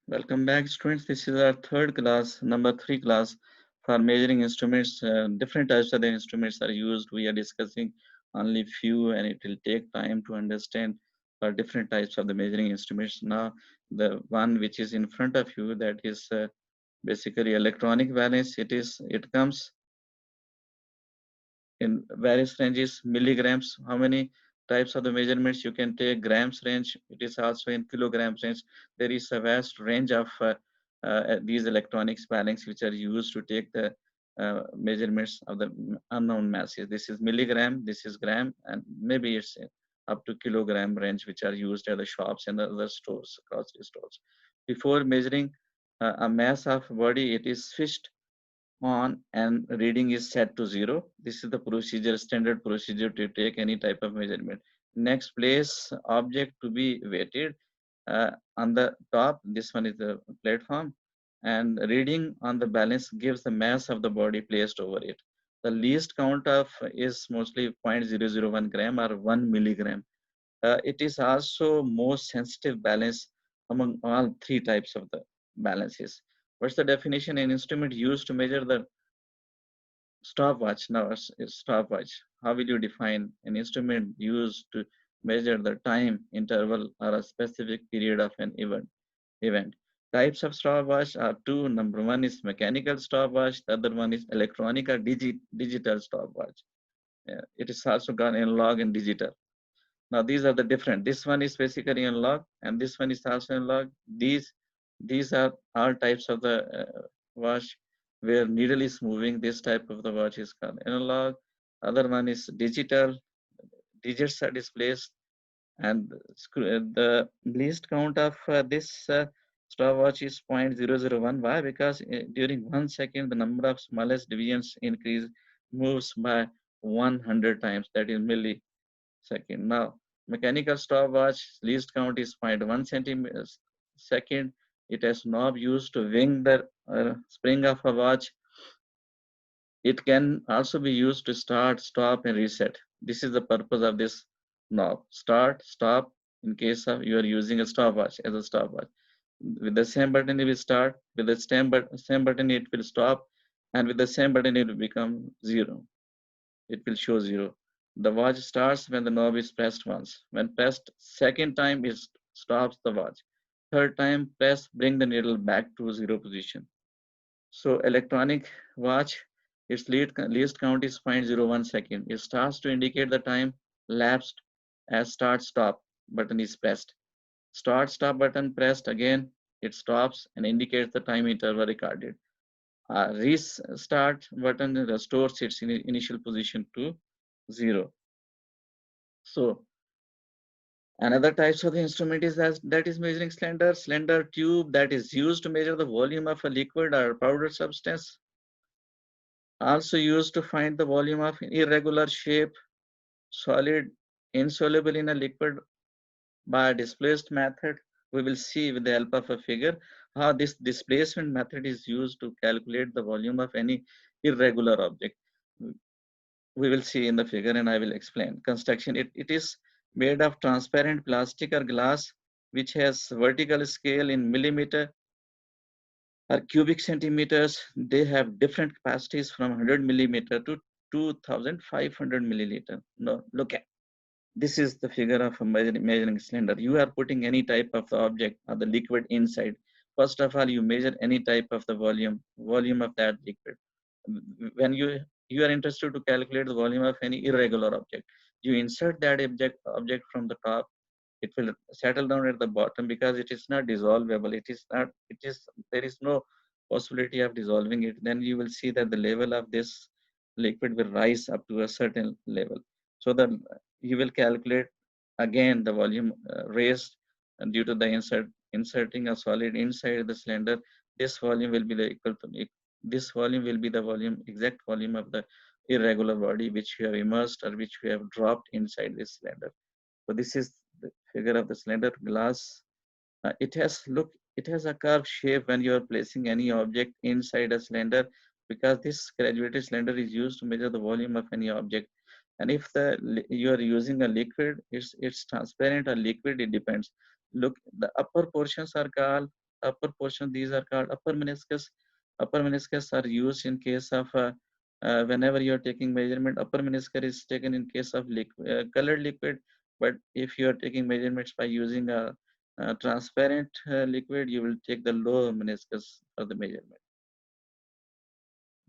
Welcome back, students. This is our third class, number three class for measuring instruments. Different types of the instruments are used. We are discussing only few, and it will take time to understand for different types of the measuring instruments. Now, the one which is in front of you, that is basically electronic balance. It comes in various ranges, milligrams. How many types of the measurements you can take? Grams range. It is also in kilograms range. There is a vast range of these electronics balance which are used to take the measurements of the unknown masses. This is milligram, this is gram, and maybe it's up to kilogram range which are used at the shops and the other stores, grocery stores. Before measuring a mass of body, it is switched on and reading is set to 0. This is the procedure, standard procedure to take any type of measurement. Next, place object to be weighted on the top. This one is the platform, and reading on the balance gives the mass of the body placed over it. The least count of is mostly 0.001 gram or 1 milligram. It is also most sensitive balance among all three types of the balances. What's the definition? An instrument used to measure the stopwatch. Now, stopwatch. How will you define an instrument used to measure the time interval or a specific period of an event? Types of stopwatch are two. Number one is mechanical stopwatch. The other one is electronic or digital stopwatch. It is also got analog and digital. Now these are the different. This one is basically analog, and this one is also analog. These are all types of the watch where needle is moving. This type of the watch is called analog. Other one is digital. Digits are displayed, and the least count of this stopwatch is 0.001. Why? Because during 1 second, the number of smallest deviations increase moves by 100 times. That is millisecond. Now, mechanical stopwatch least count is 0.1 centimeters second. It has knob used to wing the spring of a watch. It can also be used to start, stop, and reset. This is the purpose of this knob. Start, stop, in case of you are using a stopwatch as a stopwatch. With the same button, it will start. With the same button, it will stop. And with the same button, it will become 0. It will show 0. The watch starts when the knob is pressed once. When pressed second time, it stops the watch. Third time, press, bring the needle back to 0 position. So electronic watch, its least count is 0.01 second. It starts to indicate the time lapsed as start stop button is pressed. Start stop button pressed again, it stops and indicates the time interval recorded. Restart button restores its initial position to 0. So another types of the instrument is that is measuring slender tube that is used to measure the volume of a liquid or powdered substance. Also used to find the volume of irregular shape, solid, insoluble in a liquid by a displaced method. We will see with the help of a figure how this displacement method is used to calculate the volume of any irregular object. We will see in the figure and I will explain. Construction, it is made of transparent plastic or glass which has vertical scale in millimeter or cubic centimeters. They have different capacities from 100 millimeter to 2500 milliliter. No, look at this is the figure of a measuring cylinder. You are putting any type of the object or the liquid inside. First of all, you measure any type of the volume of that liquid. When you are interested to calculate the volume of any irregular object, you insert that object from the top. It will settle down at the bottom because it is not dissolvable. It is not. It is there is no possibility of dissolving it. Then you will see that the level of this liquid will rise up to a certain level. So that you will calculate again the volume raised due to the inserting a solid inside the cylinder. This volume will be the equal to this volume will be the volume exact volume of the irregular body which you have immersed or which you have dropped inside this cylinder. So this is the figure of the cylinder glass. It has a curved shape when you are placing any object inside a cylinder because this graduated cylinder is used to measure the volume of any object. And if you are using a liquid, it's transparent or liquid. It depends. Look, the upper portions are called upper portion, these are called upper meniscus. Upper meniscus are used in case of whenever you are taking measurement. Upper meniscus is taken in case of colored liquid, but if you are taking measurements by using a transparent liquid, you will take the lower meniscus for the measurement.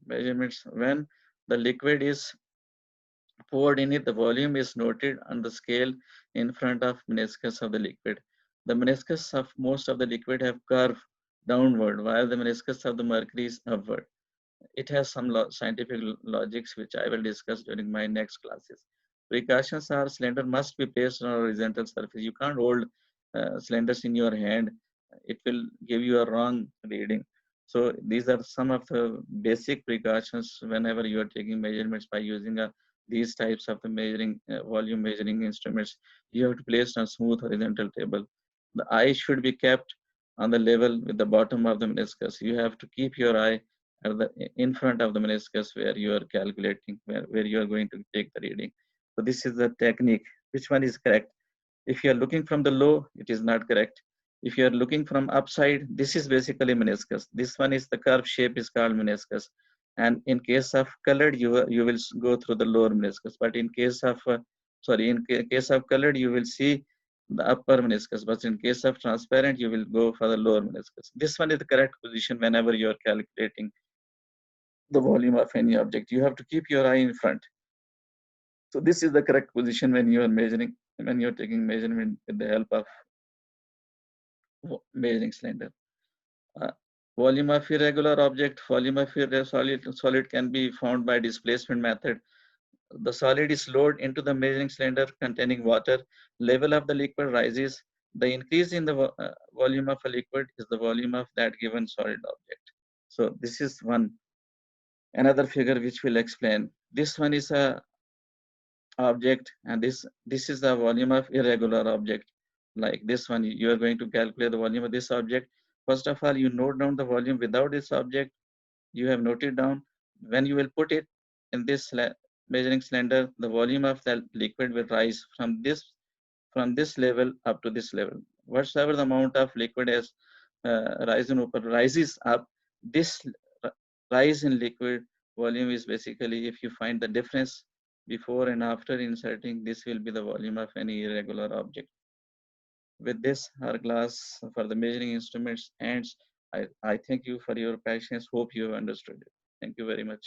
Measurements when the liquid is poured in it, the volume is noted on the scale in front of meniscus of the liquid. The meniscus of most of the liquid have curved downward, while the meniscus of the mercury is upward. It has some scientific logics which I will discuss during my next classes. Precautions are cylinder must be placed on a horizontal surface. You can't hold cylinders in your hand. It will give you a wrong reading. So these are some of the basic precautions whenever you are taking measurements by using these types of the measuring volume measuring instruments. You have to place on smooth horizontal table. The eye should be kept on the level with the bottom of the meniscus. You have to keep your eye at the in front of the meniscus where you are calculating, where you are going to take the reading. So this is the technique. Which one is correct? If you are looking from the low, it is not correct. If you are looking from upside, this is basically meniscus. This one is the curve shape is called meniscus. And in case of colored, you will go through the lower meniscus. But in case of case of colored, you will see the upper meniscus. But in case of transparent, you will go for the lower meniscus. This one is the correct position whenever you are calculating the volume of any object. You have to keep your eye in front. So this is the correct position when you are measuring, when you're taking measurement with the help of measuring cylinder. Uh, Volume of irregular object, volume of solid can be found by displacement method. The solid is lowered into the measuring cylinder containing water. Level of the liquid rises. The increase in the volume of a liquid is the volume of that given solid object. So this is another figure which will explain. This one is a object, and this is the volume of irregular object. Like this one, you are going to calculate the volume of this object. First of all, you note down the volume without this object. You have noted down. When you will put it in this measuring cylinder, the volume of the liquid will rise from this level up to this level. Whatsoever the amount of liquid has rises up, this rise in liquid volume is basically, if you find the difference before and after inserting, this will be the volume of any irregular object. With this, our class for the measuring instruments ends. I thank you for your patience. Hope you have understood it. Thank you very much.